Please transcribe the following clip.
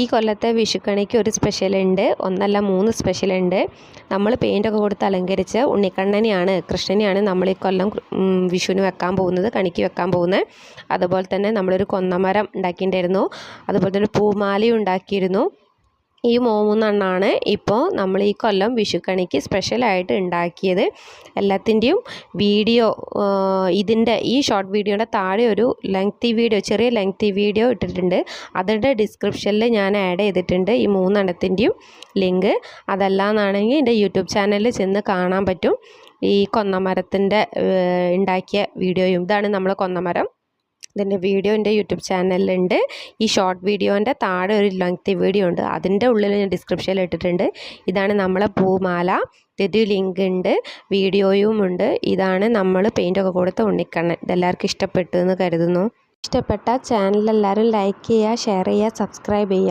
ഈ കൊല്ലത്തെ വിഷുക്കണിക്ക് ഒരു സ്പെഷ്യലുണ്ട്, ഒന്നല്ല 3 സ്പെഷ്യലുണ്ട്. നമ്മൾ പെയിൻ്റൊക്കെ കൊടുത്ത് അലങ്കരിച്ച ഉണ്ണിക്കണ്ണനെയാണ്, കൃഷ്ണനെയാണ് നമ്മൾ ഈ കൊല്ലം വിഷുവിന് വെക്കാൻ പോകുന്നത്, കണിക്ക് വെക്കാൻ പോകുന്നത്. അതുപോലെ തന്നെ നമ്മളൊരു കൊന്നമരം ഉണ്ടാക്കിയിട്ടുണ്ടായിരുന്നു, അതുപോലെ തന്നെ പൂമാലയും ഉണ്ടാക്കിയിരുന്നു. ഈ 3 എണ്ണമാണ് ഇപ്പോൾ നമ്മൾ ഈ കൊല്ലം വിഷുക്കണിക്ക് സ്പെഷ്യലായിട്ട് ഉണ്ടാക്കിയത്. എല്ലാത്തിൻ്റെയും വീഡിയോ ഈ ഷോർട്ട് വീഡിയോയുടെ താഴെ ഒരു ചെറിയ ലെങ്തി വീഡിയോ ഇട്ടിട്ടുണ്ട്. അതിൻ്റെ ഡിസ്ക്രിപ്ഷനിൽ ഞാൻ ആഡ് ചെയ്തിട്ടുണ്ട് ഈ 3 എണ്ണത്തിൻ്റെയും ലിങ്ക്. അതല്ലാന്നാണെങ്കിൽ എൻ്റെ യൂട്യൂബ് ചാനലിൽ ചെന്ന് കാണാൻ പറ്റും. ഈ കൊന്നമരത്തിൻ്റെ ഉണ്ടാക്കിയ വീഡിയോയും. ഇതാണ് നമ്മൾ കൊന്നമരം. ഇതിൻ്റെ വീഡിയോ എൻ്റെ യൂട്യൂബ് ചാനലിലുണ്ട്. ഈ ഷോർട്ട് വീഡിയോൻ്റെ താഴെ ഒരു ലെങ്തി വീഡിയോ ഉണ്ട്, അതിൻ്റെ ഉള്ളിൽ ഞാൻ ഡിസ്ക്രിപ്ഷനിൽ ഇട്ടിട്ടുണ്ട്. ഇതാണ് നമ്മളെ പൂമാല, ഇതിൻ്റെ ലിങ്ക് ഉണ്ട്, വീഡിയോയും ഉണ്ട്. ഇതാണ് നമ്മൾ പെയിൻ്റൊക്കെ കൊടുത്ത ഉണ്ണിക്കണ്ണൻ. ഇതെല്ലാവർക്കും ഇഷ്ടപ്പെട്ടു എന്ന് കരുതുന്നു. ഇഷ്ടപ്പെട്ട ചാനൽ എല്ലാവരും ലൈക്ക് ചെയ്യുക, ഷെയർ ചെയ്യുക, സബ്സ്ക്രൈബ് ചെയ്യുക.